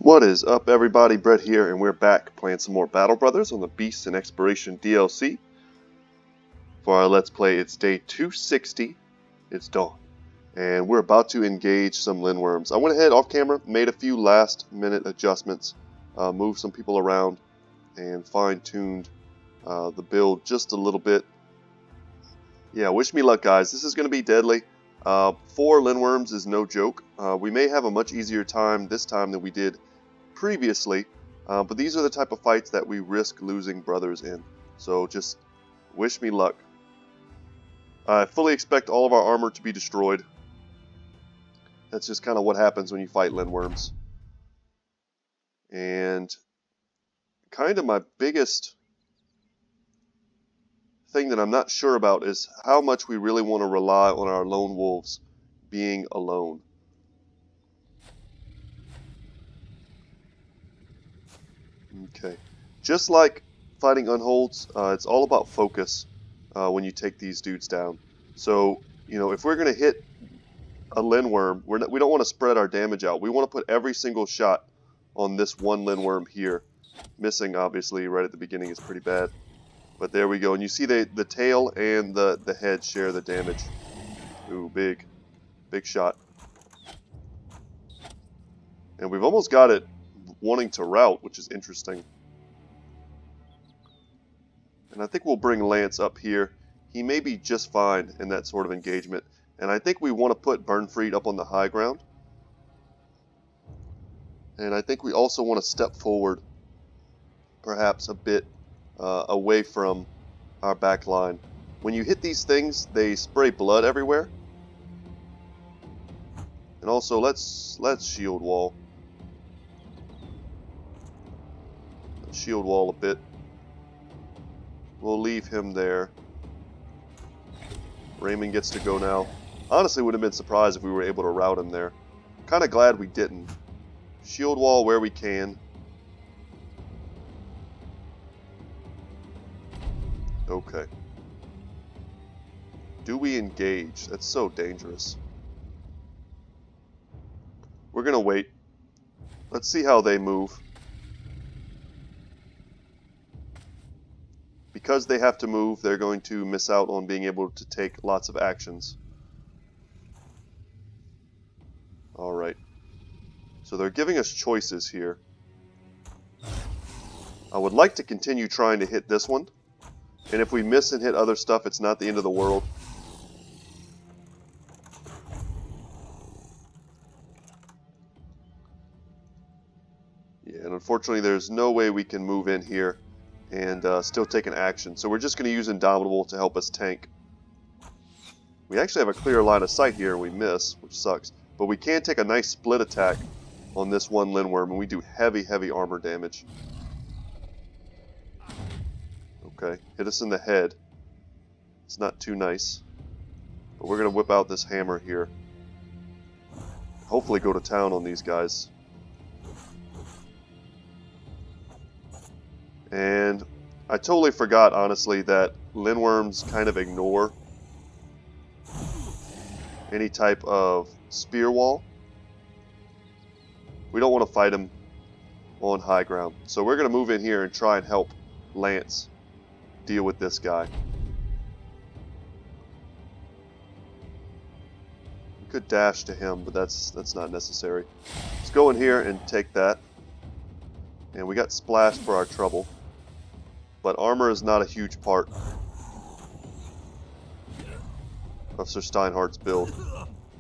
What is up, everybody? Brett here, and we're back playing some more Battle Brothers on the Beasts and Exploration DLC. For our Let's Play, it's day 260. It's dawn, and we're about to engage some Lindwurms. I went ahead off camera, made a few last-minute adjustments, moved some people around, and fine-tuned the build just a little bit. Yeah, wish me luck, guys. This is going to be deadly. 4 Lindwurms is no joke. We may have a much easier time this time than we did previously, but these are the type of fights that we risk losing brothers in. So just wish me luck. I fully expect all of our armor to be destroyed. That's just kind of what happens when you fight Lindwurms. And kind of my biggest thing that I'm not sure about is how much we really want to rely on our lone wolves being alone. Okay, just like fighting unholds, it's all about focus when you take these dudes down. So, you know, if we're going to hit a Lindwurm, we don't want to spread our damage out. We want to put every single shot on this one Lindwurm here. Missing, obviously, right at the beginning is pretty bad. But there we go, and you see the tail and the head share the damage. Ooh, big shot. And we've almost got it wanting to rout, which is interesting. And I think we'll bring Lance up here. He may be just fine in that sort of engagement. And I think we want to put Burnfried up on the high ground. And I think we also want to step forward, perhaps a bit away from our back line. When you hit these things, they spray blood everywhere. And also, let's shield wall. Shield wall a bit. We'll leave him there. Raymond gets to go now. Honestly, would have been surprised if we were able to rout him there. Kind of glad we didn't. Shield wall where we can. Okay. Do we engage? That's so dangerous. We're gonna wait. Let's see how they move. Because they have to move, they're going to miss out on being able to take lots of actions. Alright. So they're giving us choices here. I would like to continue trying to hit this one. And if we miss and hit other stuff, it's not the end of the world. Yeah, and unfortunately there's no way we can move in here and still take an action. So we're just going to use Indomitable to help us tank. We actually have a clear line of sight here and we miss, which sucks. But we can take a nice split attack on this one Lindwurm and we do heavy armor damage. Okay, hit us in the head. It's not too nice. But we're going to whip out this hammer here. Hopefully go to town on these guys. And I totally forgot, honestly, that Lindwurms kind of ignore any type of spear wall. We don't want to fight them on high ground. So we're going to move in here and try and help Lance deal with this guy. We could dash to him, but that's not necessary. Let's go in here and take that. And we got splash for our trouble. But armor is not a huge part of Sir Steinhardt's build.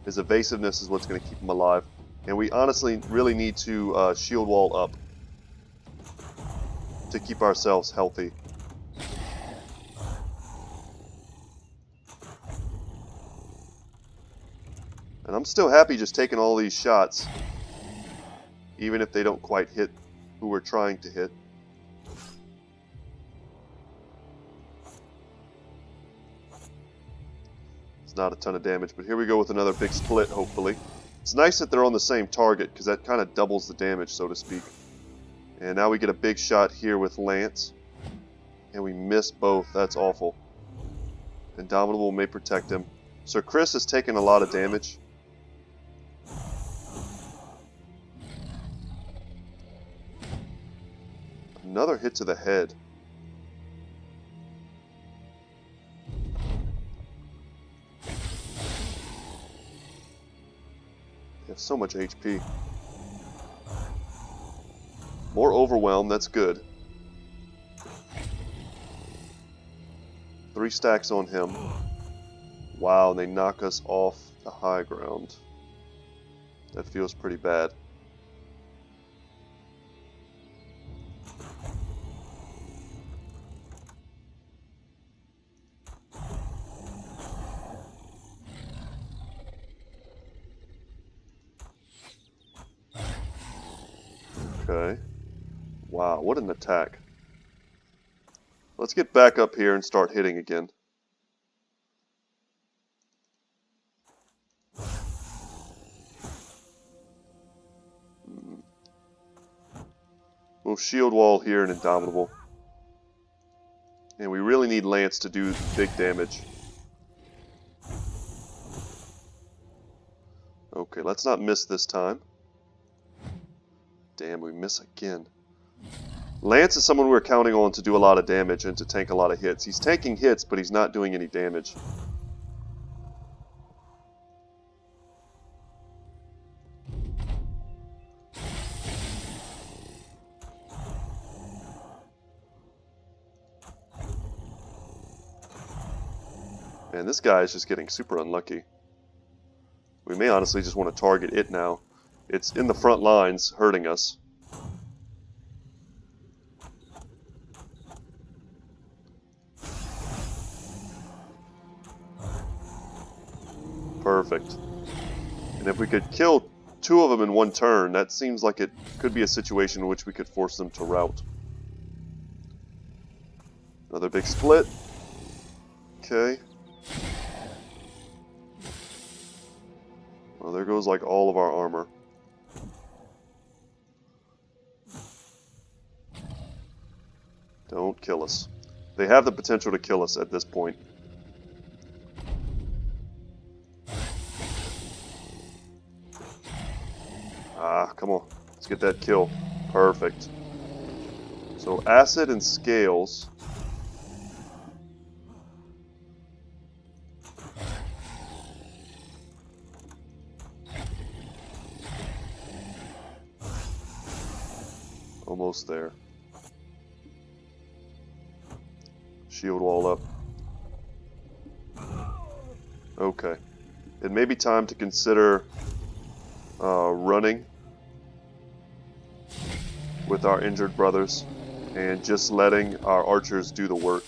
His evasiveness is what's going to keep him alive. And we honestly really need to shield wall up to keep ourselves healthy. And I'm still happy just taking all these shots, even if they don't quite hit who we're trying to hit. It's not a ton of damage, but here we go with another big split, hopefully. It's nice that they're on the same target, because that kind of doubles the damage, so to speak. And now we get a big shot here with Lance. And we miss both. That's awful. Indomitable may protect him. So Chris has taken a lot of damage. Another hit to the head. They have so much HP. More overwhelm, that's good. 3 stacks on him. Wow, they knock us off the high ground. That feels pretty bad. Okay. Wow, what an attack. Let's get back up here and start hitting again. We'll shield wall here and Indomitable. And we really need Lance to do big damage. Okay, let's not miss this time. Damn, we miss again. Lance is someone we're counting on to do a lot of damage and to tank a lot of hits. He's tanking hits, but he's not doing any damage. Man, this guy is just getting super unlucky. We may honestly just want to target it now. It's in the front lines, hurting us. Perfect. And if we could kill 2 of them in 1 turn, that seems like it could be a situation in which we could force them to rout. Another big split. Okay. Well, there goes like all of our armor. Don't kill us. They have the potential to kill us at this point. Ah, come on. Let's get that kill. Perfect. So acid and scales. Almost there. Shield wall up. Okay. It may be time to consider running with our injured brothers and just letting our archers do the work.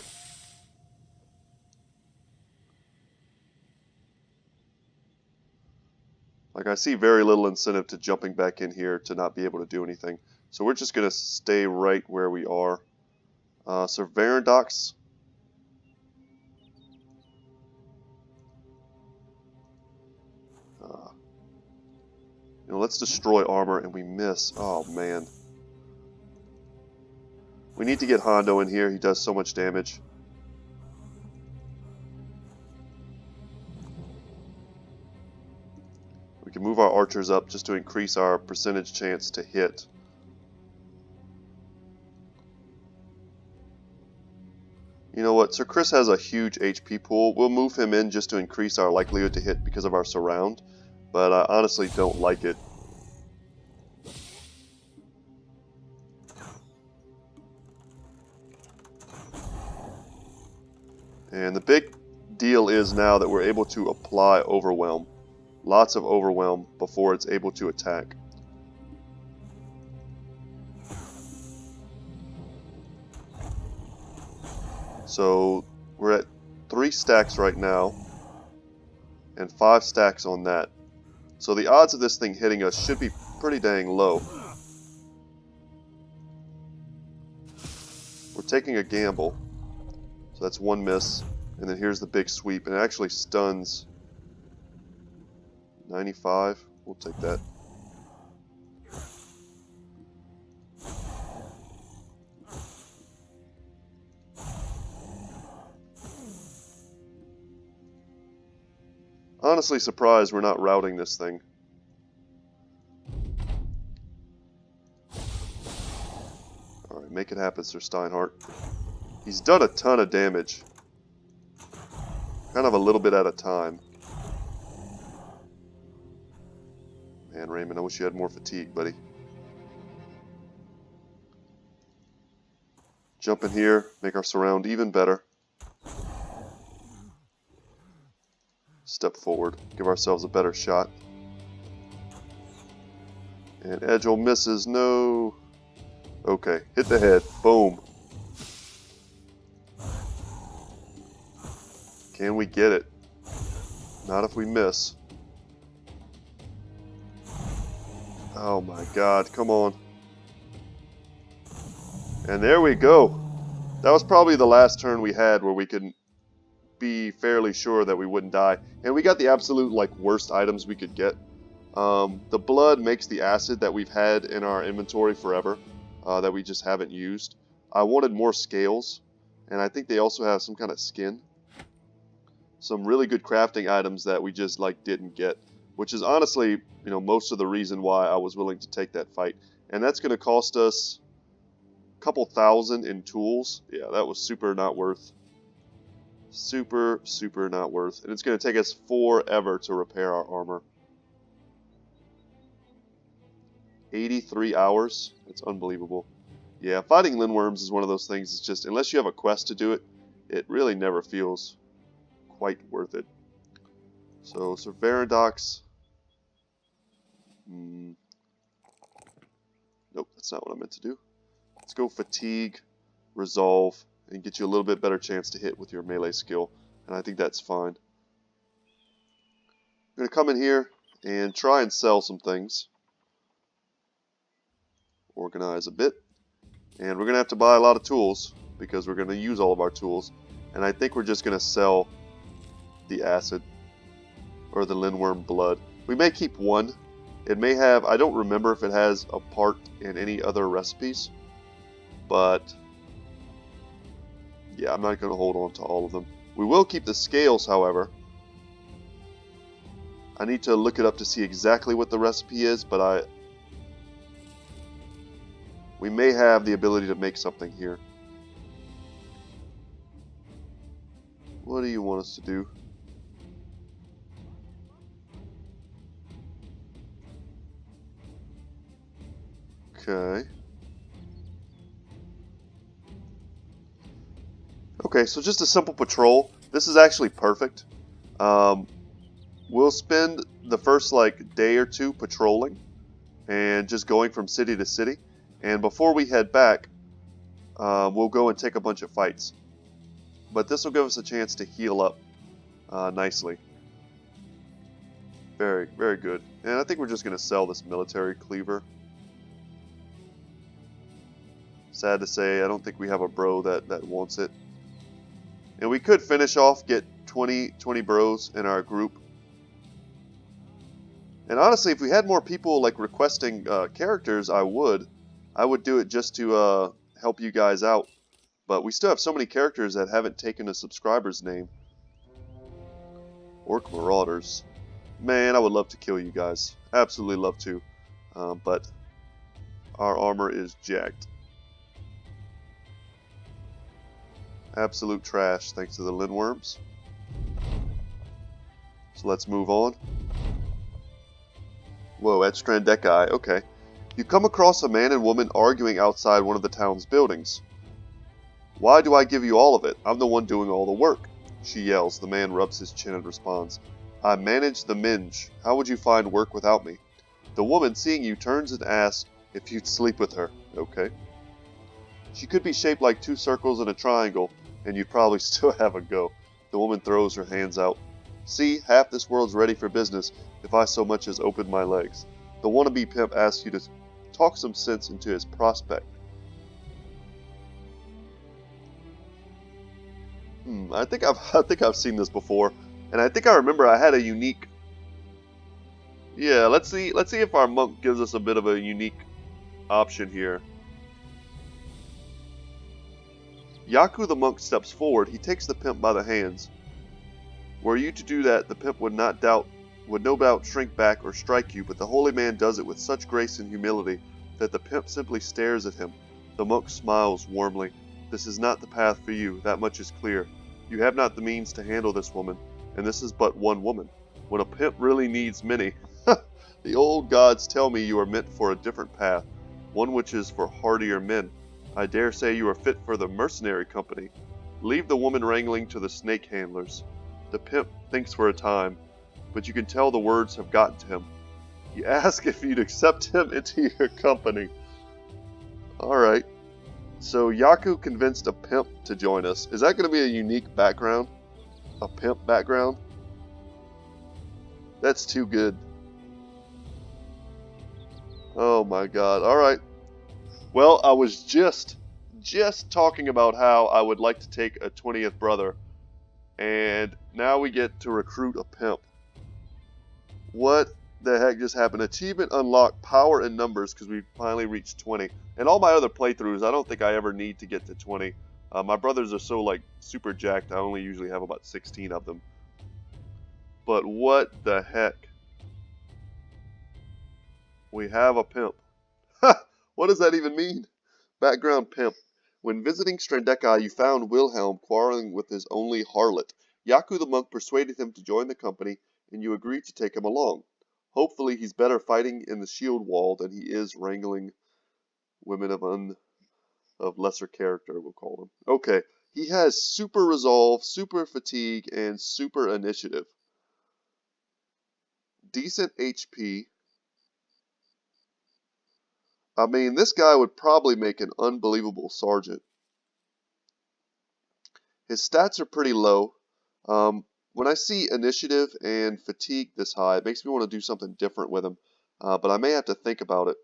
Like, I see very little incentive to jumping back in here to not be able to do anything. So we're just going to stay right where we are. So Verandox. You know, let's destroy armor, and we miss. Oh, man. We need to get Hondo in here. He does so much damage. We can move our archers up just to increase our percentage chance to hit. You know what? Sir Chris has a huge HP pool. We'll move him in just to increase our likelihood to hit because of our surround. But I honestly don't like it. And the big deal is now that we're able to apply overwhelm. Lots of overwhelm before it's able to attack. So we're at 3 stacks right now and 5 stacks on that. So the odds of this thing hitting us should be pretty dang low. We're taking a gamble. So that's 1 miss. And then here's the big sweep. And it actually stuns 95. We'll take that. Honestly surprised we're not routing this thing. Alright, Alright, make it happen, Sir Steinhardt. He's done a ton of damage. Kind of a little bit at a time. Man, Raymond, I wish you had more fatigue, buddy. Jump in here, make our surround even better. Step forward, give ourselves a better shot. And Edgel misses, no. Okay, hit the head, boom. Can we get it? Not if we miss. Oh my god, come on. And there we go. That was probably the last turn we had where we could be fairly sure that we wouldn't die. And we got the absolute like worst items we could get. The blood makes the acid that we've had in our inventory forever, that we just haven't used. I wanted more scales, and I think they also have some kind of skin. Some really good crafting items that we just like didn't get, which is honestly, you know, most of the reason why I was willing to take that fight. And that's going to cost us a couple thousand in tools. Yeah, that was super not worth. Super not worth. And it's going to take us forever to repair our armor. 83 hours. That's unbelievable. Yeah, fighting Lindwurms is one of those things. It's just, unless you have a quest to do it, it really never feels quite worth it. So Verandox. Nope, that's not what I meant to do. Let's go fatigue, resolve, and get you a little bit better chance to hit with your melee skill. And I think that's fine. I'm going to come in here and try and sell some things. Organize a bit. And we're going to have to buy a lot of tools because we're going to use all of our tools. And I think we're just going to sell the acid or the Lindworm blood. We may keep one. It may have, I don't remember if it has a part in any other recipes, but yeah, I'm not going to hold on to all of them. We will keep the scales, however. I need to look it up to see exactly what the recipe is, but we may have the ability to make something here. What do you want us to do? Okay. Okay, so just a simple patrol. This is actually perfect. We'll spend the first like day or two patrolling and just going from city to city. And before we head back, we'll go and take a bunch of fights. But this will give us a chance to heal up nicely. Very, very good. And I think we're just going to sell this military cleaver. Sad to say, I don't think we have a bro that wants it. And we could finish off, get 20 bros in our group. And honestly, if we had more people like requesting characters, I would do it just to help you guys out. But we still have so many characters that haven't taken a subscriber's name. Orc Marauders. Man, I would love to kill you guys. Absolutely love to. But our armor is jacked. Absolute trash thanks to the Lindwurms. So let's move on. Whoa, that's Strandekai. Okay. You come across a man and woman arguing outside one of the town's buildings. Why do I give you all of it? I'm the one doing all the work. She yells. The man rubs his chin and responds, I manage the minge. How would you find work without me? The woman, seeing you, turns and asks if you'd sleep with her. Okay. She could be shaped like two circles and a triangle, and you'd probably still have a go. The woman throws her hands out. See, half this world's ready for business if I so much as open my legs. The wannabe pimp asks you to talk some sense into his prospect. I think I've seen this before, and I think I remember I had a unique. Yeah, let's see if our monk gives us a bit of a unique option here. Yaku the monk steps forward. He takes the pimp by the hands. Were you to do that, the pimp would no doubt shrink back or strike you, but the holy man does it with such grace and humility that the pimp simply stares at him. The monk smiles warmly. This is not the path for you, that much is clear. You have not the means to handle this woman, and this is but one woman. When a pimp really needs many, the old gods tell me you are meant for a different path, one which is for hardier men. I dare say you are fit for the mercenary company. Leave the woman wrangling to the snake handlers. The pimp thinks for a time, but you can tell the words have gotten to him. You ask if you'd accept him into your company. Alright. So Yaku convinced a pimp to join us. Is that going to be a unique background? A pimp background? That's too good. Oh my god. Alright. Well, I was just talking about how I would like to take a 20th brother. And now we get to recruit a pimp. What the heck just happened? Achievement unlocked, power in numbers, because we finally reached 20. And all my other playthroughs, I don't think I ever need to get to 20. My brothers are so like super jacked, I only usually have about 16 of them. But what the heck? We have a pimp. What does that even mean? Background pimp. When visiting Strandecai, you found Wilhelm quarreling with his only harlot. Yaku the monk persuaded him to join the company, and you agreed to take him along. Hopefully he's better fighting in the shield wall than he is wrangling women of lesser character, we'll call them. Okay, he has super resolve, super fatigue, and super initiative. Decent HP. I mean, this guy would probably make an unbelievable sergeant. His stats are pretty low. When I see initiative and fatigue this high, it makes me want to do something different with him. But I may have to think about it.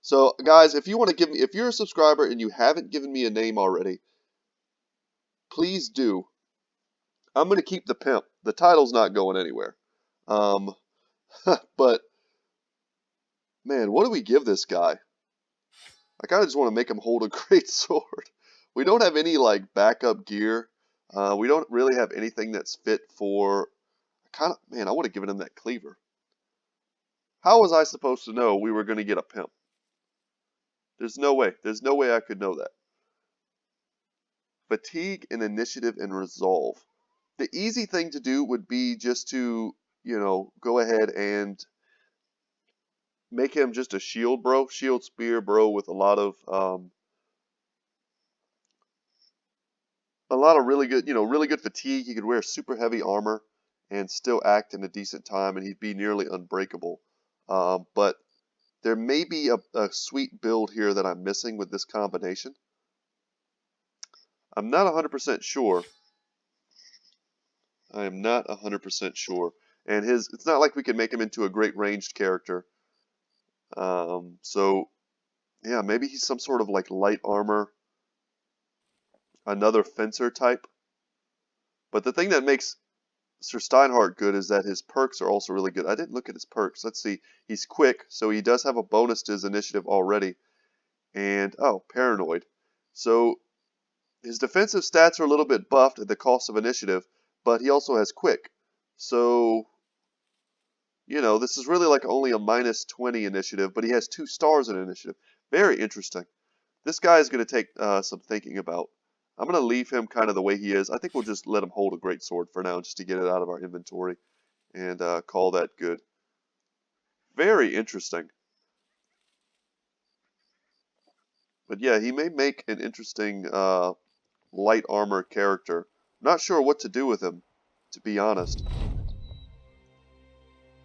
So, guys, if you want to give me, if you're a subscriber and you haven't given me a name already, please do. I'm going to keep the pimp. The title's not going anywhere. But, man, what do we give this guy? I kind of just want to make him hold a great sword. We don't have any, like, backup gear. We don't really have anything that's fit for... Man, I would have given him that cleaver. How was I supposed to know we were going to get a pimp? There's no way. There's no way I could know that. Fatigue and initiative and resolve. The easy thing to do would be just to, you know, go ahead and make him just a shield bro. Shield spear bro with a lot of really good, you know, really good fatigue. He could wear super heavy armor and still act in a decent time, and he'd be nearly unbreakable. But there may be a sweet build here that I'm missing with this combination. I'm not 100% sure. I am not 100% sure. And it's not like we can make him into a great ranged character. So, yeah, maybe he's some sort of like light armor. Another fencer type. But the thing that makes Sir Steinhardt good is that his perks are also really good. I didn't look at his perks. Let's see. He's quick, so he does have a bonus to his initiative already. And, oh, paranoid. So, his defensive stats are a little bit buffed at the cost of initiative, but he also has quick. So, you know, this is really like only a minus 20 initiative, but he has 2 stars in initiative. Very interesting. This guy is going to take some thinking about. I'm going to leave him kind of the way he is. I think we'll just let him hold a great sword for now, just to get it out of our inventory, and call that good. Very interesting. But yeah, he may make an interesting light armor character. Not sure what to do with him, to be honest.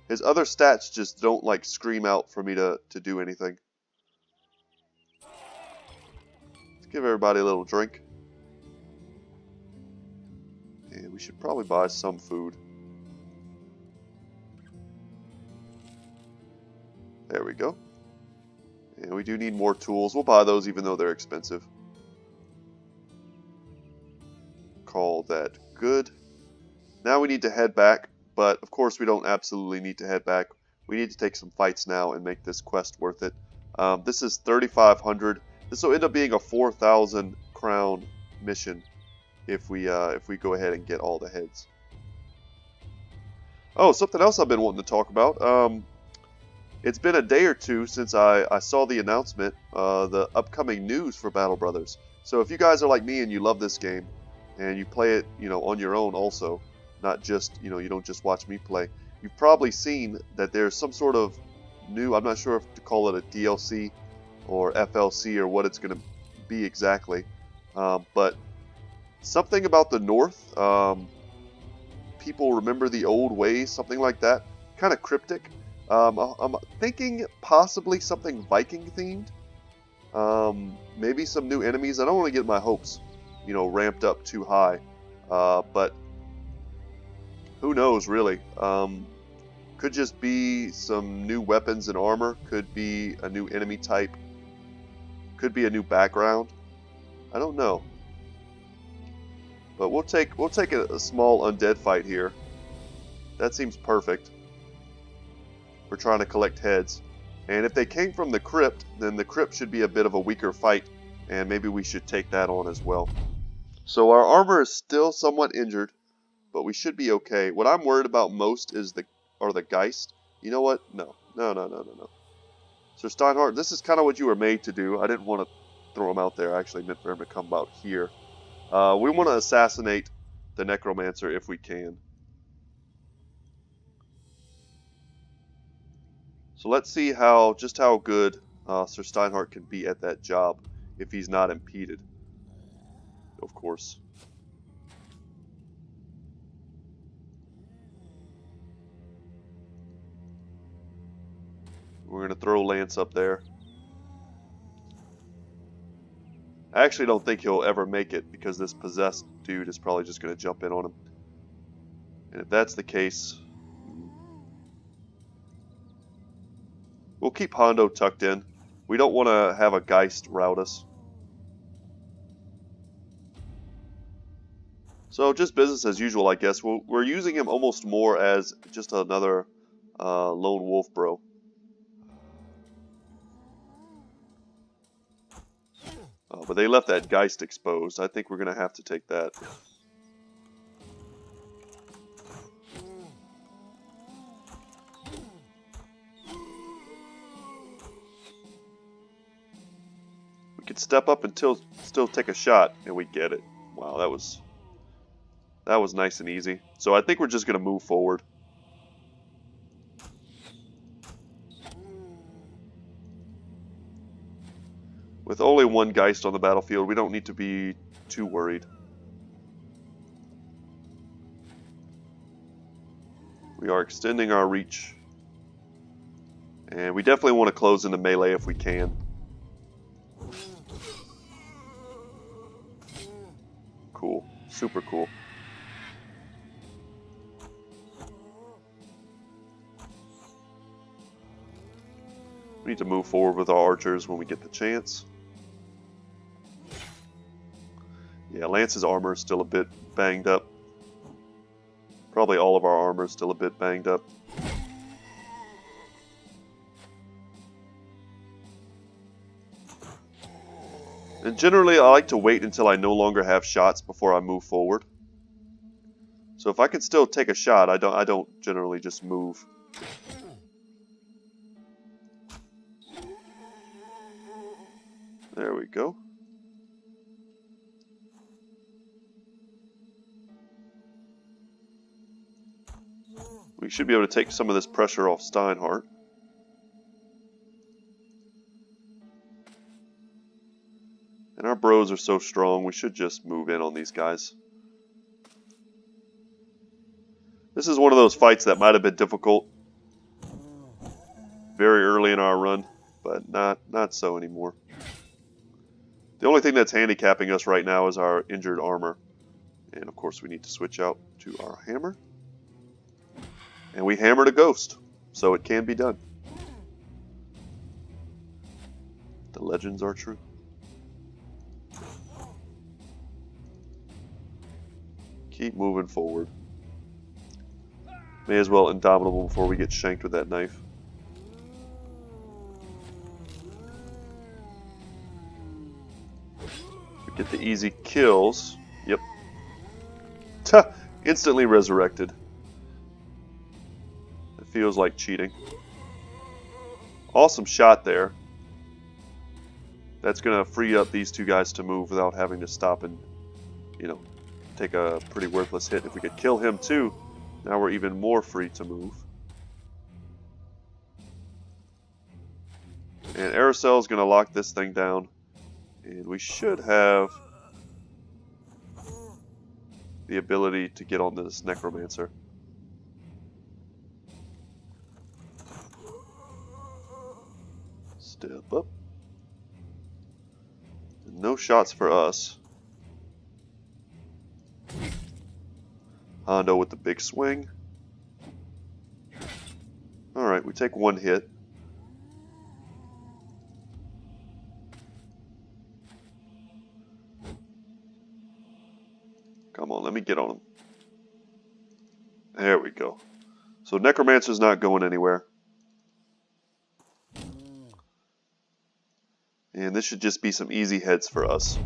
His other stats just don't like scream out for me to do anything. Let's give everybody a little drink. And we should probably buy some food. There we go. And we do need more tools. We'll buy those even though they're expensive. Call that good. Now we need to head back, but of course we don't absolutely need to head back. We need to take some fights now and make this quest worth it. This is 3,500. This will end up being a 4,000 crown mission if we go ahead and get all the heads. Oh, something else I've been wanting to talk about. it's been a day or two since I saw the announcement, the upcoming news for Battle Brothers. So if you guys are like me and you love this game, and you play it, on your own also, not just, you don't just watch me play, you've probably seen that there's some sort of new, I'm not sure if to call it a DLC or FLC or what it's going to be exactly, but something about the North, people remember the old ways, something like that, kind of cryptic. I'm thinking possibly something Viking themed, maybe some new enemies. I don't want to get my hopes, ramped up too high, but who knows really. Could just be some new weapons and armor, could be a new enemy type, could be a new background. I don't know. But we'll take a small undead fight here. That seems perfect. We're trying to collect heads. And if they came from the crypt, then the crypt should be a bit of a weaker fight, and maybe we should take that on as well. So our armor is still somewhat injured, but we should be okay. What I'm worried about most is the Geist. You know what? No. Sir Steinhardt, this is kind of what you were made to do. I didn't want to throw him out there. I actually meant for him to come out here. We want to assassinate the Necromancer if we can. So let's see just how good Sir Steinhardt can be at that job if he's not impeded. Of course. We're going to throw Lance up there. I actually don't think he'll ever make it because this possessed dude is probably just going to jump in on him. And if that's the case, we'll keep Hondo tucked in. We don't want to have a Geist rout us. So just business as usual, I guess. We're using him almost more as just another lone wolf bro. But they left that Geist exposed. I think we're going to have to take that. We could step up and still take a shot, and we get it. Wow, that was nice and easy. So I think we're just going to move forward. With only one Geist on the battlefield, we don't need to be too worried. We are extending our reach. And we definitely want to close into melee if we can. Cool. Super cool. We need to move forward with our archers when we get the chance. Yeah, Lance's armor is still a bit banged up. Probably all of our armor is still a bit banged up. And generally, I like to wait until I no longer have shots before I move forward. So if I can still take a shot, I don't generally just move. There we go. We should be able to take some of this pressure off Steinhardt. And our bros are so strong, we should just move in on these guys. This is one of those fights that might have been difficult very early in our run, but not so anymore. The only thing that's handicapping us right now is our injured armor. And of course we need to switch out to our hammer. And we hammered a ghost, so it can be done. The legends are true. Keep moving forward. May as well indomitable before we get shanked with that knife. We get the easy kills. Yep. Instantly resurrected. It feels like cheating. Awesome shot there. That's going to free up these two guys to move without having to stop and, you know, take a pretty worthless hit. If we could kill him too, now we're even more free to move. And Aerosol is going to lock this thing down. And we should have the ability to get on this Necromancer. Step up. No shots for us. Hondo with the big swing. Alright, we take one hit. Come on, let me get on him. There we go. So Necromancer's not going anywhere. And this should just be some easy heads for us.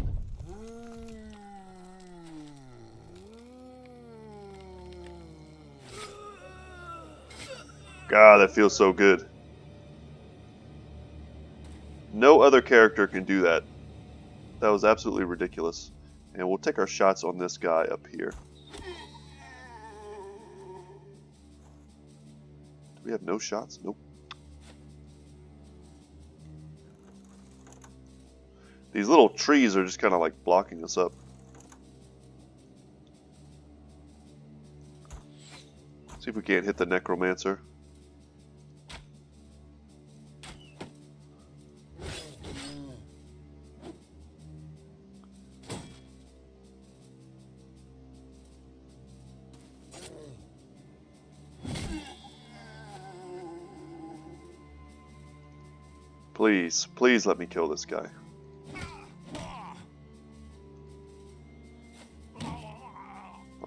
God, that feels so good. No other character can do that. That was absolutely ridiculous. And we'll take our shots on this guy up here. Do we have no shots? Nope. These little trees are just kind of like blocking us up. See if we can't hit the Necromancer. Please, please let me kill this guy.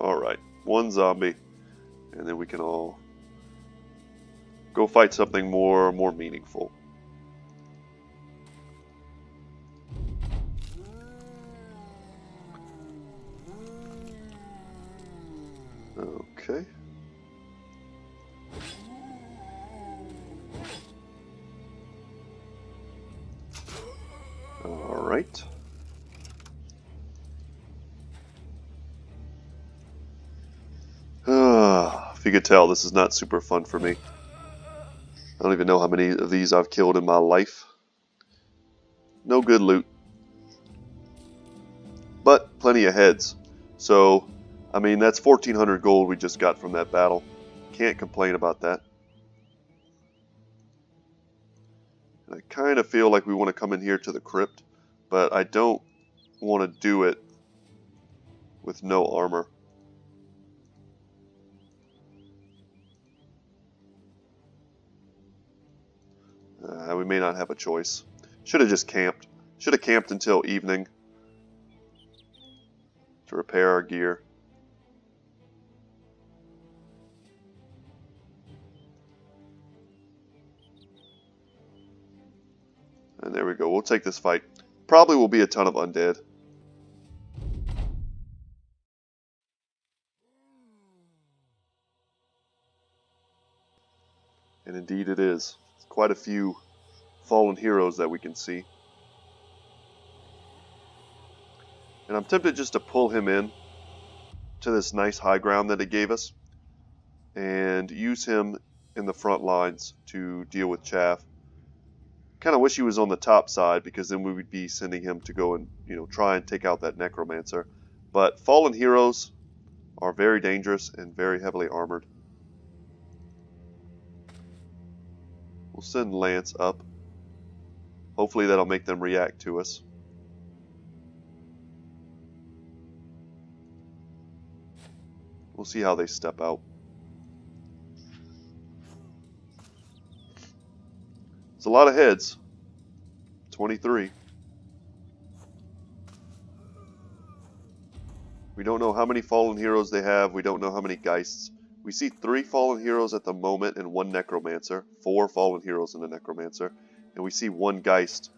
Alright, one zombie, and then we can all go fight something more meaningful. Okay. Alright. If you could tell, this is not super fun for me. I don't even know how many of these I've killed in my life. No good loot. But plenty of heads. So, I mean, that's 1,400 gold we just got from that battle. Can't complain about that. And I kind of feel like we want to come in here to the crypt, but I don't want to do it with no armor. We may not have a choice. Should have just camped. Should have camped until evening to repair our gear. And there we go. We'll take this fight. Probably will be a ton of undead. And indeed it is. It's quite a few fallen heroes that we can see. And I'm tempted just to pull him in to this nice high ground that it gave us and use him in the front lines to deal with chaff. Kind of wish he was on the top side, because then we would be sending him to go and, you know, try and take out that Necromancer. But fallen heroes are very dangerous and very heavily armored. We'll send Lance up. Hopefully that'll make them react to us. We'll see how they step out. It's a lot of heads. 23. We don't know how many fallen heroes they have. We don't know how many Geists. We see 3 fallen heroes at the moment and 1 Necromancer. 4 fallen heroes and a Necromancer. And we see 1 Geist.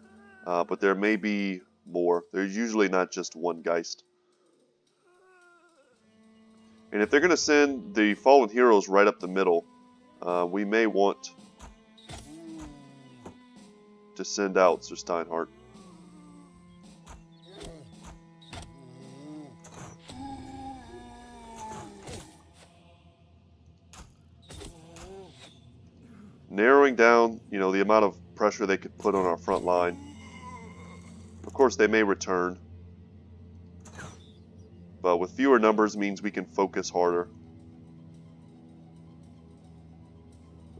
But there may be more. There's usually not just 1 Geist. And if they're going to send the fallen heroes right up the middle, we may want to send out, Sir Steinhardt. Narrowing down, you know, the amount of pressure they could put on our front line. Of course, they may return, but with fewer numbers means we can focus harder.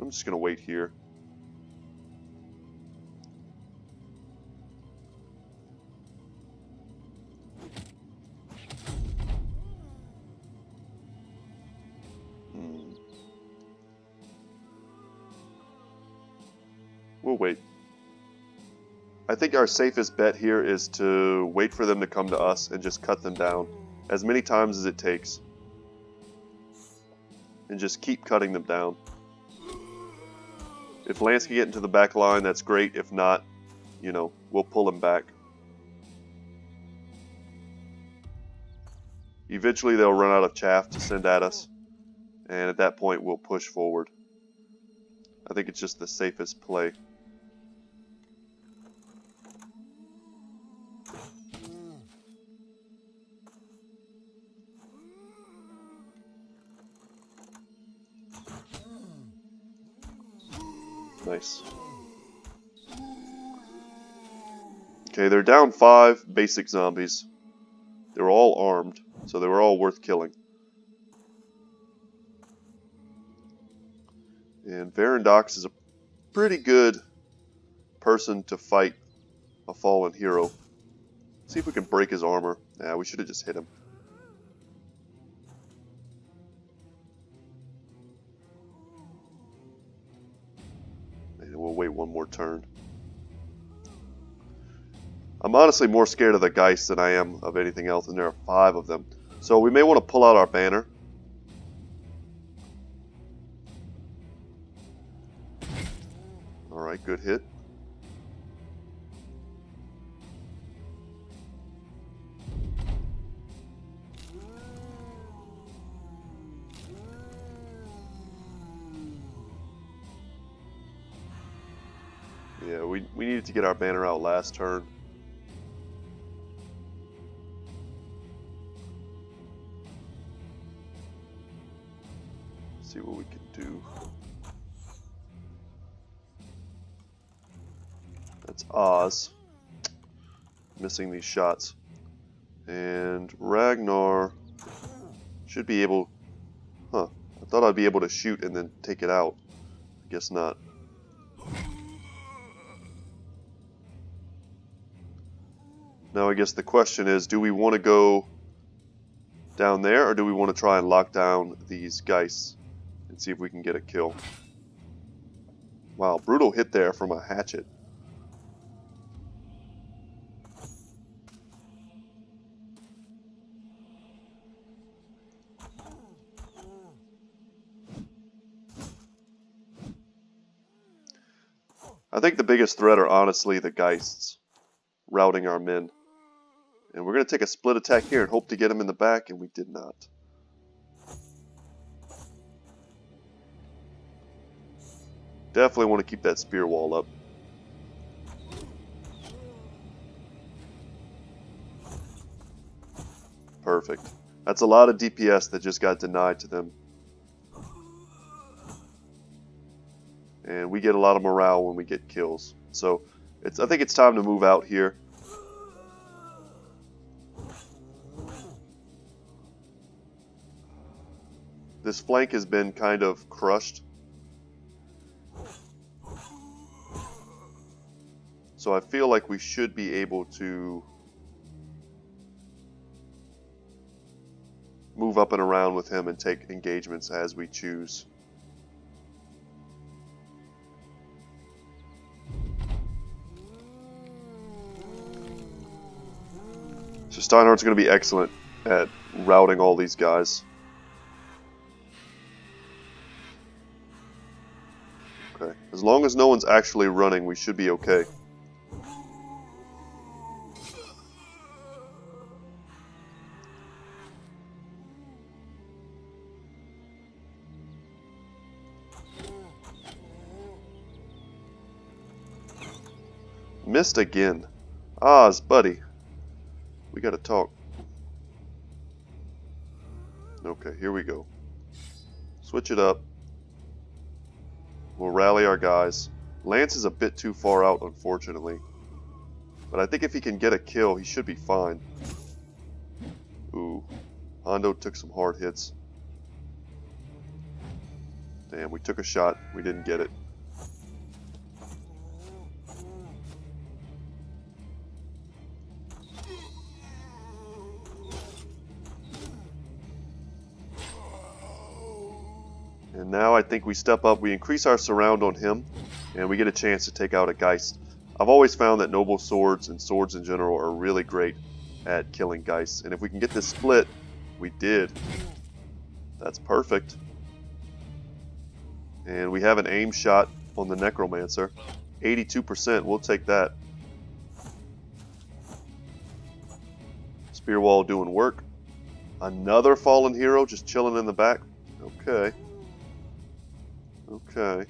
I'm just going to wait here. We'll wait. I think our safest bet here is to wait for them to come to us and just cut them down as many times as it takes. And just keep cutting them down. If Lance can get into the back line, that's great. If not, you know, we'll pull him back. Eventually they'll run out of chaff to send at us. And at that point we'll push forward. I think it's just the safest play. Nice. Okay, they're down 5 basic zombies. They were all armed, so they were all worth killing. And Varandox is a pretty good person to fight a fallen hero. See if we can break his armor. Nah, we should have just hit him. And we'll wait one more turn. I'm honestly more scared of the Geist than I am of anything else, and there are 5 of them. So we may want to pull out our banner. Alright, good hit. Yeah, we needed to get our banner out last turn. See what we can do. That's Oz. Missing these shots. And Ragnar should be able... Huh. I thought I'd be able to shoot and then take it out. I guess not. Now I guess the question is, do we want to go down there, or do we want to try and lock down these Geists and see if we can get a kill? Wow, brutal hit there from a hatchet. I think the biggest threat are honestly the Geists routing our men. And we're going to take a split attack here and hope to get him in the back, and we did not. Definitely want to keep that spear wall up. Perfect. That's a lot of DPS that just got denied to them. And we get a lot of morale when we get kills. So I think it's time to move out here. This flank has been kind of crushed. So I feel like we should be able to move up and around with him and take engagements as we choose. So Steinhardt's going to be excellent at routing all these guys. Okay, as long as no one's actually running, we should be okay. Missed again. Oz, buddy. We gotta talk. Okay, here we go. Switch it up. We'll rally our guys. Lance is a bit too far out, unfortunately. But I think if he can get a kill, he should be fine. Ooh. Hondo took some hard hits. Damn, we took a shot. We didn't get it. And now I think we step up, we increase our surround on him, and we get a chance to take out a Geist. I've always found that noble swords and swords in general are really great at killing Geists. And if we can get this split, we did. That's perfect. And we have an aim shot on the Necromancer. 82%, we'll take that. Spear wall doing work. Another fallen hero just chilling in the back. Okay. Okay.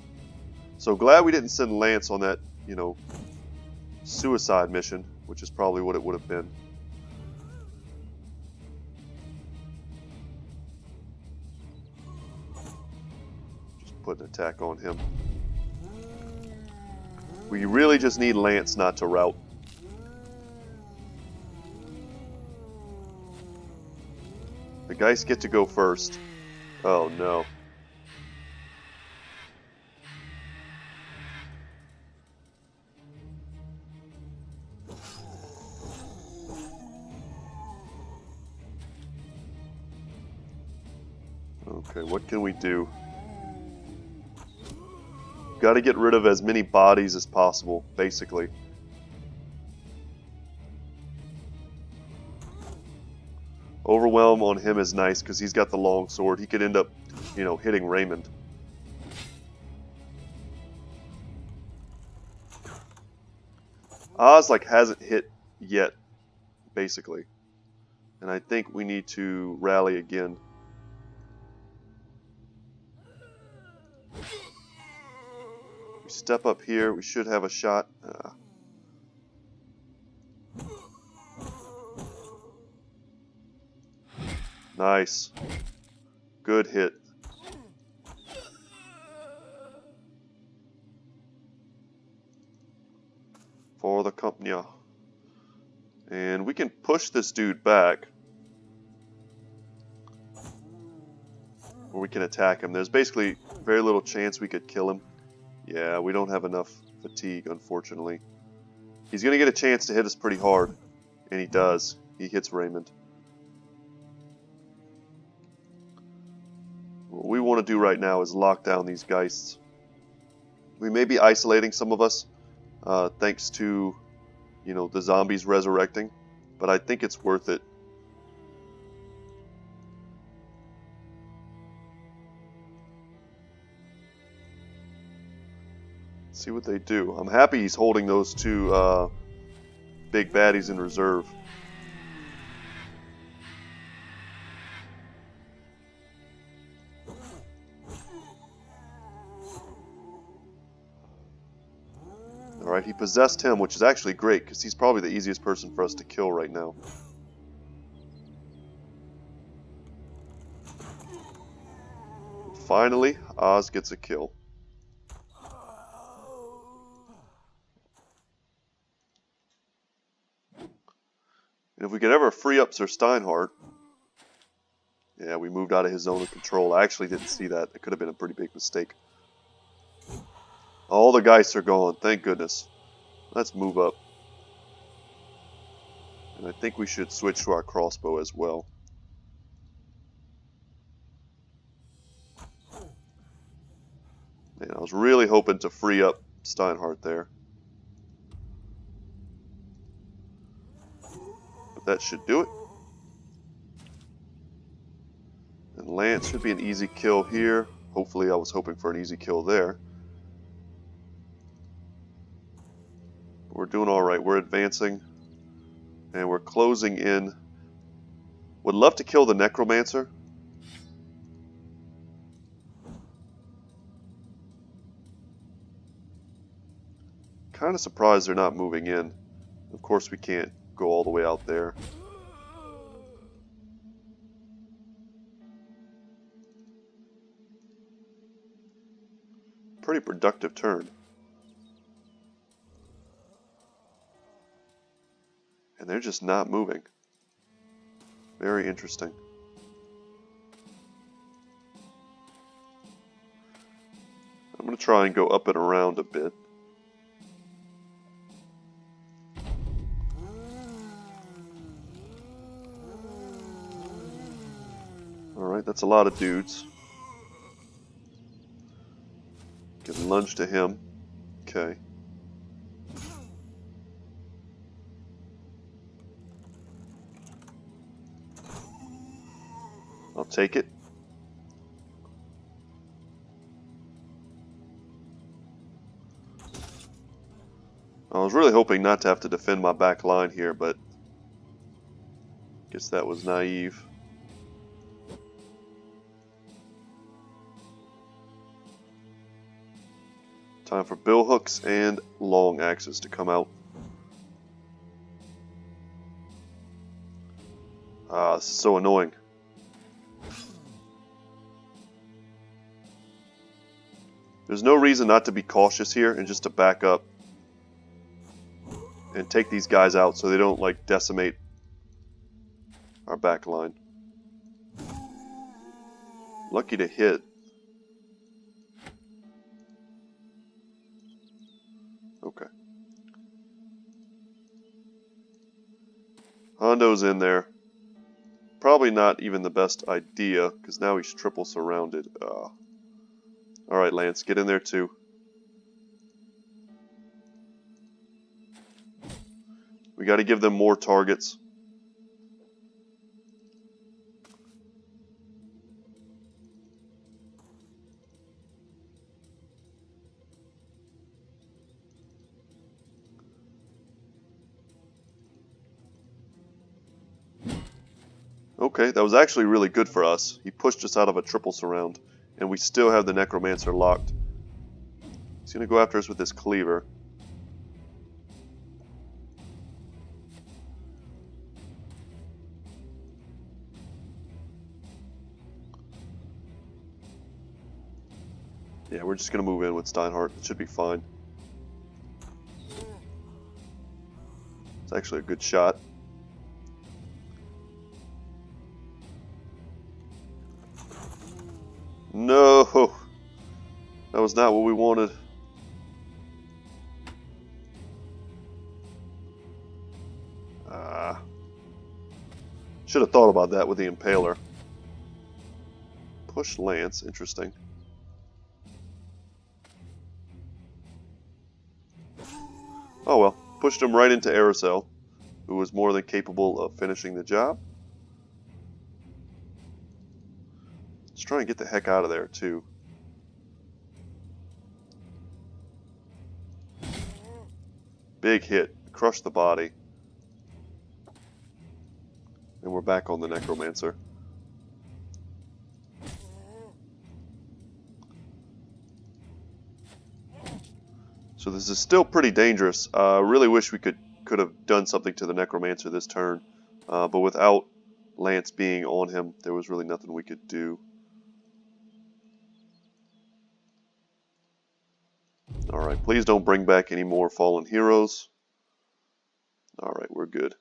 So glad we didn't send Lance on that, you know, suicide mission, which is probably what it would have been. Just put an attack on him. We really just need Lance not to rout. The Geist get to go first. Oh no. Okay, what can we do? Got to get rid of as many bodies as possible, basically. Overwhelm on him is nice because he's got the long sword. He could end up, you know, hitting Raymond. Oz like hasn't hit yet, basically. And I think we need to rally again. We step up here, we should have a shot. Nice. Good hit. For the company. And we can push this dude back. Or we can attack him. There's basically very little chance we could kill him. Yeah, we don't have enough fatigue, unfortunately. He's going to get a chance to hit us pretty hard. And he does. He hits Raymond. What we want to do right now is lock down these Geists. We may be isolating some of us, thanks to, you know, the zombies resurrecting. But I think it's worth it. See what they do. I'm happy he's holding those two big baddies in reserve. Alright, he possessed him, which is actually great because he's probably the easiest person for us to kill right now. Finally, Oz gets a kill. And if we could ever free up Sir Steinhardt... Yeah, we moved out of his zone of control. I actually didn't see that. It could have been a pretty big mistake. All the Geists are gone, thank goodness. Let's move up. And I think we should switch to our crossbow as well. Man, I was really hoping to free up Steinhardt there. But that should do it. And Lance should be an easy kill here. Hopefully I was hoping for an easy kill there. We're doing alright. We're advancing. And we're closing in. Would love to kill the Necromancer. kind of surprised they're not moving in. Of course we can't go all the way out there. Pretty productive turn. And they're just not moving. Very interesting. I'm going to try and go up and around a bit. Alright, that's a lot of dudes. Can lunge to him. Okay. I'll take it. I was really hoping not to have to defend my back line here, but guess that was naive. Time for bill hooks and long axes to come out. Ah, this is so annoying. There's no reason not to be cautious here and just to back up and take these guys out so they don't like decimate our back line. Lucky to hit. Okay. Hondo's in there. Probably not even the best idea because now he's triple surrounded. Alright, Lance, get in there too. We got to give them more targets. Okay, that was actually really good for us. He pushed us out of a triple surround, and we still have the Necromancer locked. He's going to go after us with his cleaver. Yeah, we're just going to move in with Steinhardt. It should be fine. It's actually a good shot. No! That was not what we wanted. Should have thought about that with the Impaler. Push Lance, interesting. Oh well, pushed him right into Aerosol, who was more than capable of finishing the job. Let's try and get the heck out of there, too. Big hit. Crushed the body. And we're back on the Necromancer. So this is still pretty dangerous. I really wish we could have done something to the Necromancer this turn. But without Lance being on him, there was really nothing we could do. Alright, please don't bring back any more fallen heroes. Alright, we're good.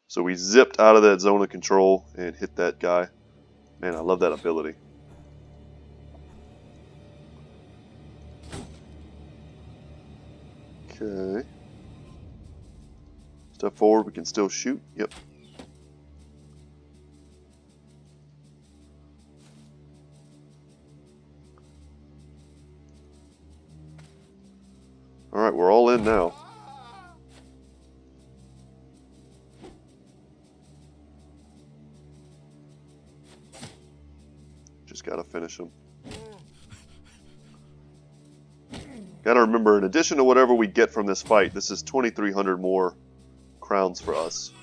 So we zipped out of that zone of control and hit that guy. Man, I love that ability. Okay. Step forward, we can still shoot. Yep. Alright, we're all in now. Just gotta finish him. Gotta remember, in addition to whatever we get from this fight, this is 2,300 more crowns for us.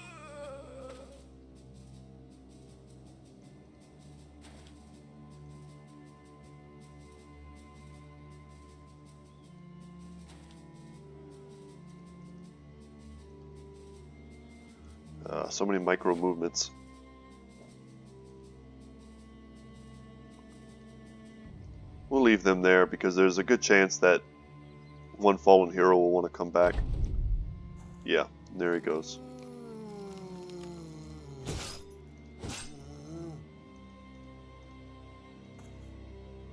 So many micro movements. We'll leave them there because there's a good chance that one fallen hero will want to come back. Yeah, there he goes.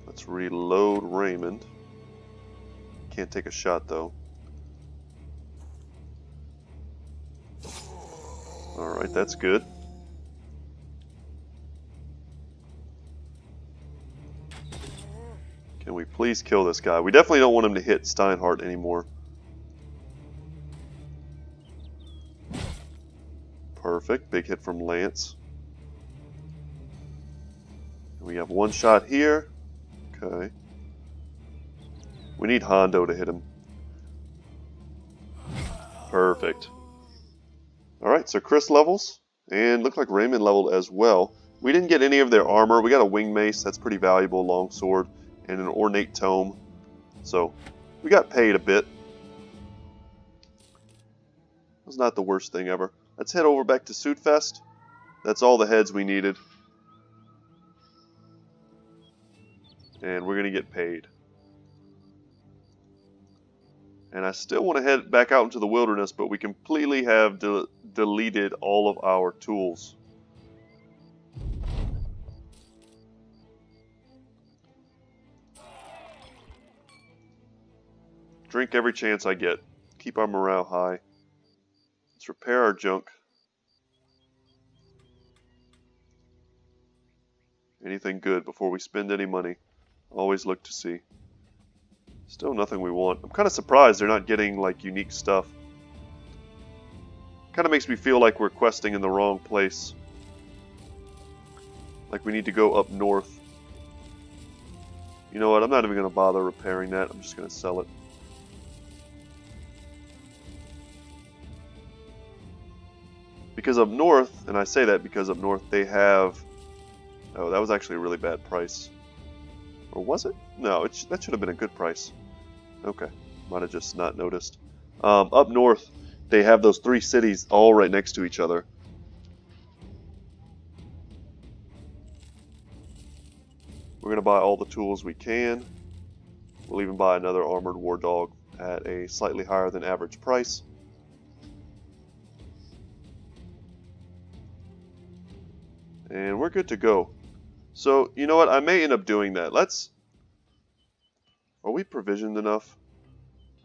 Let's reload Raymond. Can't take a shot though. Alright, that's good. Can we please kill this guy? We definitely don't want him to hit Steinhardt anymore. Perfect. Big hit from Lance. We have one shot here. Okay. We need Hondo to hit him. Perfect. Alright, so Chris levels. And looked like Raymond leveled as well. We didn't get any of their armor. We got a wing mace. That's pretty valuable. Longsword. And an ornate tome. So, we got paid a bit. That's not the worst thing ever. Let's head over back to Suitfest. That's all the heads we needed. And we're going to get paid. And I still want to head back out into the wilderness, but we completely have deleted all of our tools. Drink every chance I get. Keep our morale high. Let's repair our junk. Anything good before we spend any money. Always look to see. Still nothing we want. I'm kind of surprised they're not getting like unique stuff. Kind of makes me feel like we're questing in the wrong place. Like we need to go up north. You know what? I'm not even going to bother repairing that. I'm just going to sell it. Because up north, and I say that because up north they have... Oh, that was actually a really bad price. Or was it? No, that should have been a good price. Okay, might have just not noticed. Up north, they have those 3 cities all right next to each other. We're going to buy all the tools we can. We'll even buy another armored war dog at a slightly higher than average price. And we're good to go. So, you know what? I may end up doing that. Are we provisioned enough?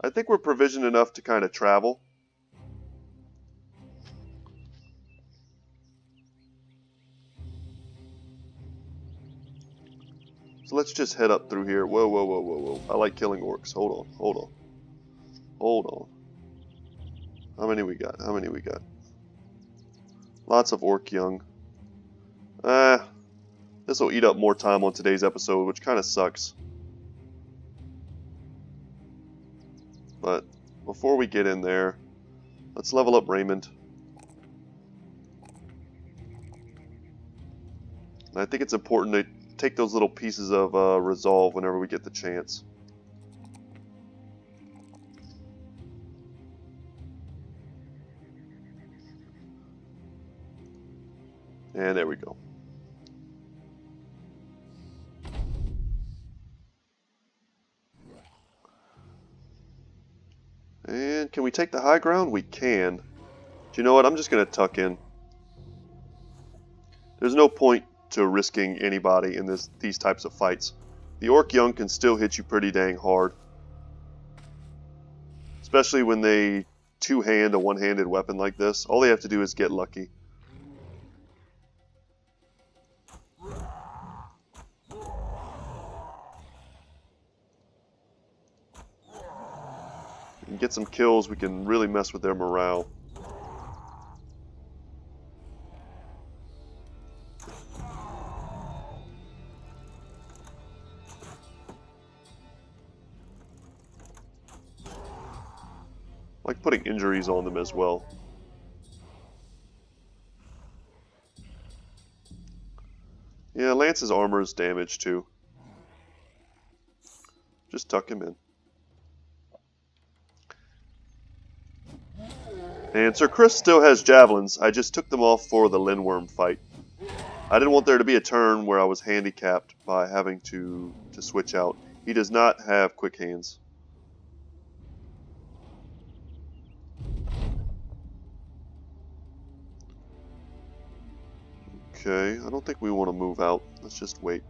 I think we're provisioned enough to kind of travel. So let's just head up through here. Whoa, whoa, whoa, whoa, whoa. I like killing orcs. Hold on, hold on. Hold on. How many we got? How many we got? Lots of orc young. This will eat up more time on today's episode, which kind of sucks. But before we get in there, let's level up Raymond. And I think it's important to take those little pieces of resolve whenever we get the chance. And there we go. And can we take the high ground? We can. Do you know what? I'm just going to tuck in. There's no point to risking anybody in these types of fights. The orc young can still hit you pretty dang hard. Especially when they two-hand a one-handed weapon like this. All they have to do is get lucky. And get some kills, we can really mess with their morale. Like putting injuries on them as well. Yeah, Lance's armor is damaged too. Just tuck him in. And Sir Chris still has javelins. I just took them off for the Lindwurm fight. I didn't want there to be a turn where I was handicapped by having to switch out. He does not have quick hands. Okay, I don't think we want to move out. Let's just wait.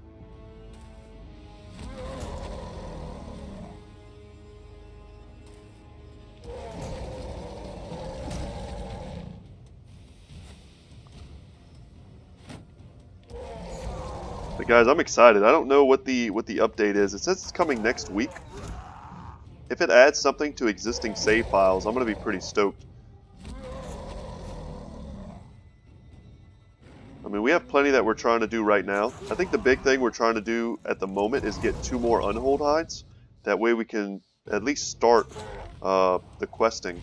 But guys, I'm excited. I don't know what the update is. It says it's coming next week. If it adds something to existing save files, I'm going to be pretty stoked. I mean, we have plenty that we're trying to do right now. I think the big thing we're trying to do at the moment is get 2 more unhold hides. That way we can at least start the questing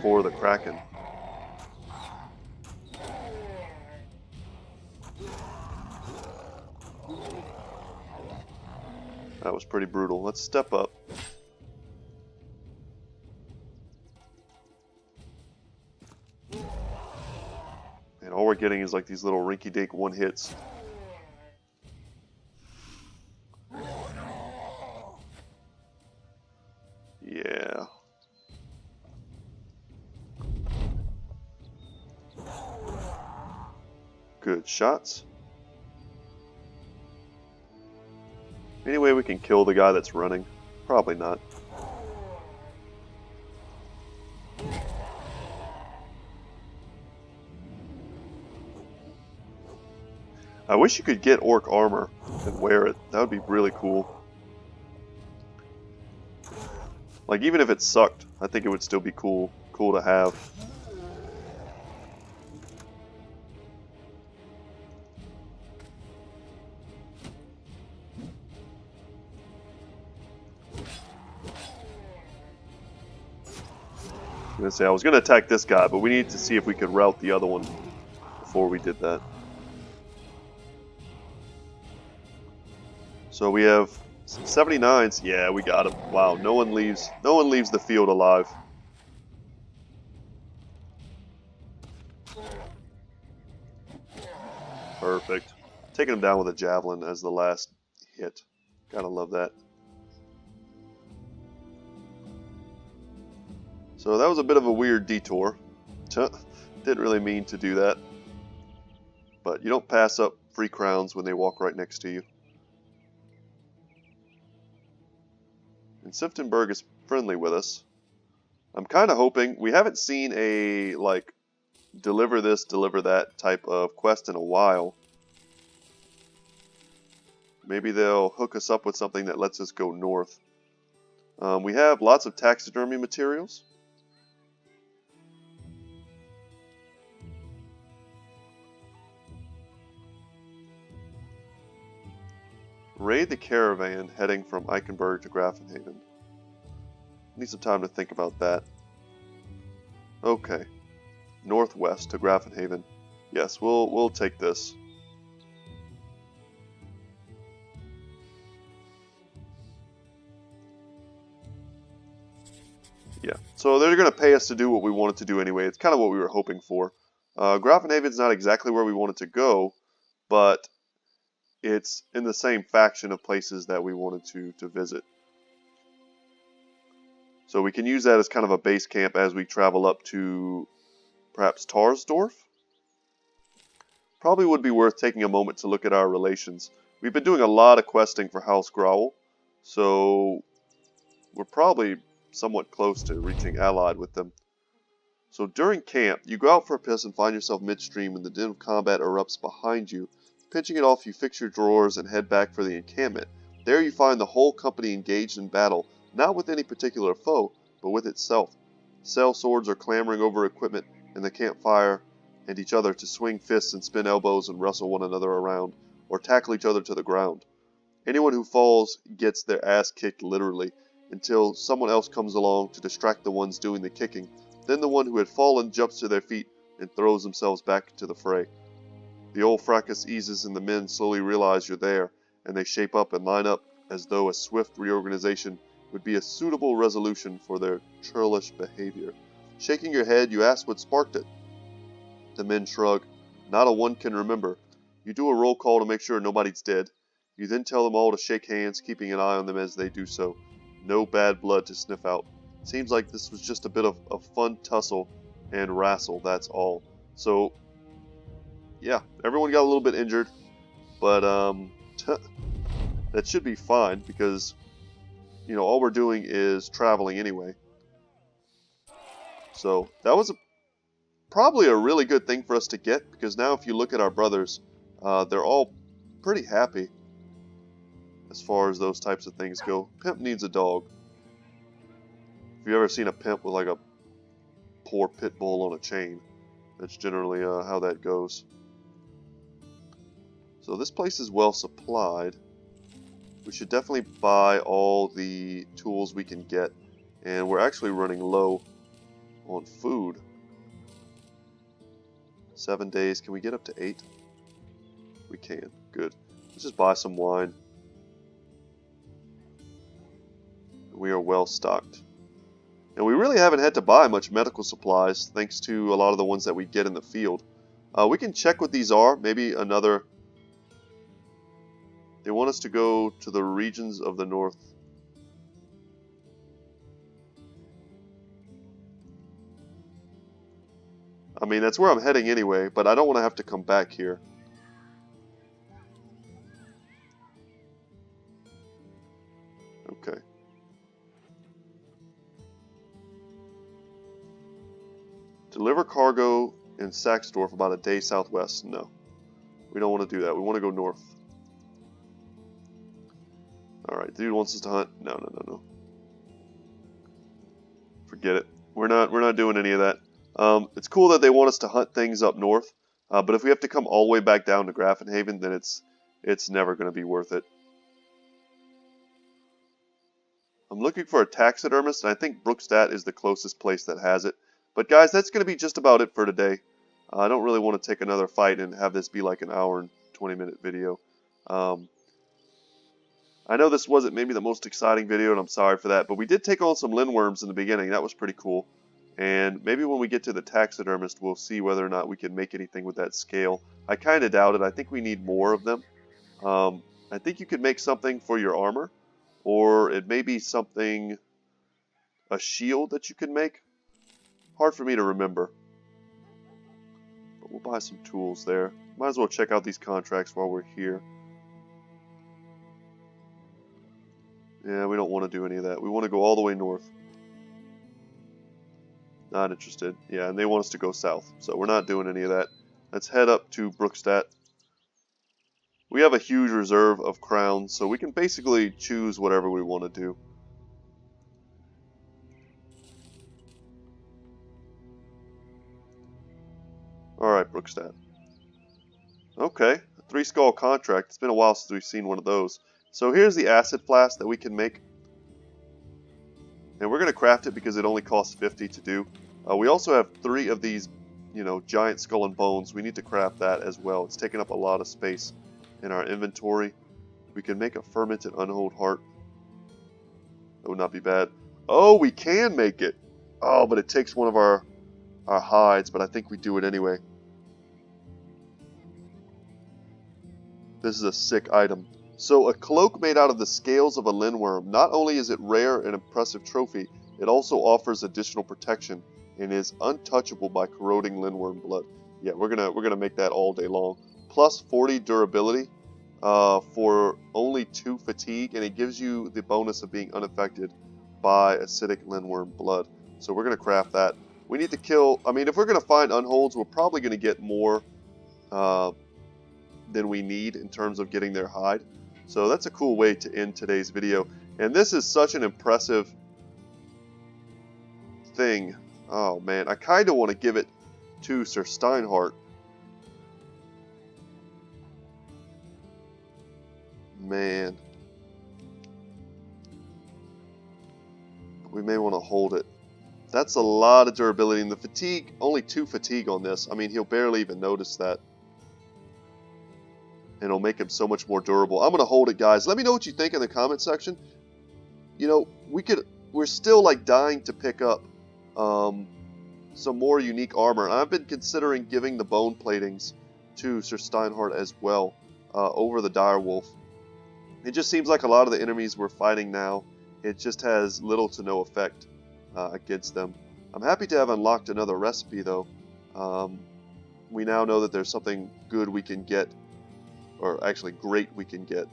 for the Kraken. That was pretty brutal. Let's step up. And all we're getting is like these little rinky-dink one-hits. Yeah. Good shots. Any way we can kill the guy that's running? Probably not. I wish you could get orc armor and wear it. That would be really cool. Like, even if it sucked, I think it would still be cool to have. I was gonna say, I was gonna attack this guy, but we needed to see if we could rout the other one before we did that. So we have some 79s. Yeah, we got him. Wow, no one leaves the field alive. Perfect. Taking him down with a javelin as the last hit. Gotta love that. So that was a bit of a weird detour. Didn't really mean to do that. But you don't pass up free crowns when they walk right next to you. And Siftenberg is friendly with us. I'm kind of hoping, we haven't seen a, like, deliver this, deliver that type of quest in a while. Maybe they'll hook us up with something that lets us go north. We have lots of taxidermy materials. Raid the caravan heading from Eichenberg to Grafenhaven. Need some time to think about that. Okay. Northwest to Grafenhaven. Yes, we'll take this. Yeah. So they're going to pay us to do what we wanted to do anyway. It's kind of what we were hoping for. Grafenhaven's not exactly where we wanted to go, but it's in the same faction of places that we wanted to visit. So we can use that as kind of a base camp as we travel up to perhaps Tarsdorf. Probably would be worth taking a moment to look at our relations. We've been doing a lot of questing for House Growl, so we're probably somewhat close to reaching allied with them. So during camp, you go out for a piss and find yourself midstream when the din of combat erupts behind you. Pinching it off, you fix your drawers and head back for the encampment. There you find the whole company engaged in battle, not with any particular foe, but with itself. Cell swords are clamoring over equipment in the campfire and each other to swing fists and spin elbows and wrestle one another around, or tackle each other to the ground. Anyone who falls gets their ass kicked literally, until someone else comes along to distract the ones doing the kicking. Then the one who had fallen jumps to their feet and throws themselves back into the fray. The old fracas eases and the men slowly realize you're there, and they shape up and line up as though a swift reorganization would be a suitable resolution for their churlish behavior. Shaking your head, you ask what sparked it. The men shrug. Not a one can remember. You do a roll call to make sure nobody's dead. You then tell them all to shake hands, keeping an eye on them as they do so. No bad blood to sniff out. Seems like this was just a bit of a fun tussle and wrestle, that's all. So, yeah, everyone got a little bit injured, but that should be fine because, you know, all we're doing is traveling anyway. So, that was probably a really good thing for us to get, because now if you look at our brothers, they're all pretty happy as far as those types of things go. Pimp needs a dog. If you've ever seen a pimp with like a poor pit bull on a chain, that's generally how that goes. So this place is well supplied. We should definitely buy all the tools we can get, and we're actually running low on food. 7 days. Can we get up to 8? We can. Good. Let's just buy some wine. We are well stocked. And we really haven't had to buy much medical supplies thanks to a lot of the ones that we get in the field. We can check what these are. Maybe another... They want us to go to the regions of the north. I mean, that's where I'm heading anyway, but I don't want to have to come back here. Okay. Deliver cargo in Saxdorf about a day southwest. No. We don't want to do that. We want to go north. Alright, dude wants us to hunt. No. Forget it. We're not doing any of that. It's cool that they want us to hunt things up north, but if we have to come all the way back down to Grafenhaven, then it's never going to be worth it. I'm looking for a taxidermist, and I think Brookstadt is the closest place that has it. But guys, that's going to be just about it for today. I don't really want to take another fight and have this be like an hour and 20-minute video. I know this wasn't maybe the most exciting video, and I'm sorry for that, but we did take on some Lindwurms in the beginning. That was pretty cool. And maybe when we get to the taxidermist, we'll see whether or not we can make anything with that scale. I kind of doubt it. I think we need more of them. I think you could make something for your armor, or it may be something, a shield that you can make. Hard for me to remember. But we'll buy some tools there. Might as well check out these contracts while we're here. Yeah, we don't want to do any of that. We want to go all the way north. Not interested. Yeah, and they want us to go south. So we're not doing any of that. Let's head up to Brookstadt. We have a huge reserve of crowns, so we can basically choose whatever we want to do. Alright, Brookstadt. Okay, a 3-skull contract. It's been a while since we've seen one of those. So here's the acid flask that we can make. And we're going to craft it because it only costs 50 to do. We also have 3 of these, you know, giant skull and bones. We need to craft that as well. It's taking up a lot of space in our inventory. We can make a fermented unhold heart. That would not be bad. Oh, we can make it. Oh, but it takes one of our hides, but I think we do it anyway. This is a sick item. So a cloak made out of the scales of a Lindwurm. Not only is it rare and impressive trophy, it also offers additional protection and is untouchable by corroding Lindwurm blood. Yeah, we're gonna make that all day long. Plus 40 durability for only 2 fatigue, and it gives you the bonus of being unaffected by acidic Lindwurm blood. So we're gonna craft that. We need to kill. I mean, if we're gonna find unholds, we're probably gonna get more than we need in terms of getting their hide. So that's a cool way to end today's video. And this is such an impressive thing. Oh man, I kind of want to give it to Sir Steinhardt. Man. We may want to hold it. That's a lot of durability. And the fatigue, only 2 fatigue on this. I mean, he'll barely even notice that. And it'll make him so much more durable. I'm going to hold it, guys. Let me know what you think in the comment section. you know, we're still like dying to pick up some more unique armor. I've been considering giving the bone platings to Sir Steinhardt as well over the direwolf. It just seems like a lot of the enemies we're fighting now, it just has little to no effect against them. I'm happy to have unlocked another recipe though. We now know that there's something good we can get, or actually great we can get.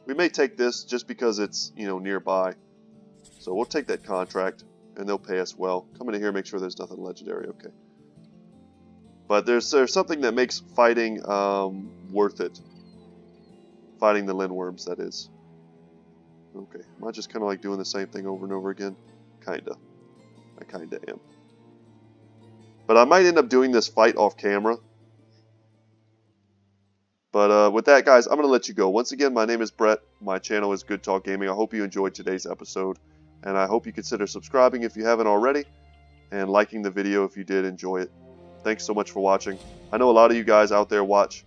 We may take this just because it's, you know, nearby. So we'll take that contract, and they'll pay us well. Come in here, make sure there's nothing legendary. Okay. But there's something that makes fighting worth it. Fighting the Lindwurms, that is. Okay. Am I just kind of like doing the same thing over and over again? Kinda. I kinda am. But I might end up doing this fight off camera. But with that, guys, I'm going to let you go. Once again, my name is Brett. My channel is Good Talk Gaming. I hope you enjoyed today's episode. And I hope you consider subscribing if you haven't already. And liking the video if you did enjoy it. Thanks so much for watching. I know a lot of you guys out there watch.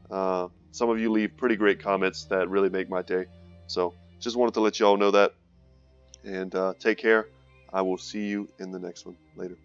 Some of you leave pretty great comments that really make my day. So just wanted to let you all know that. And take care. I will see you in the next one. Later.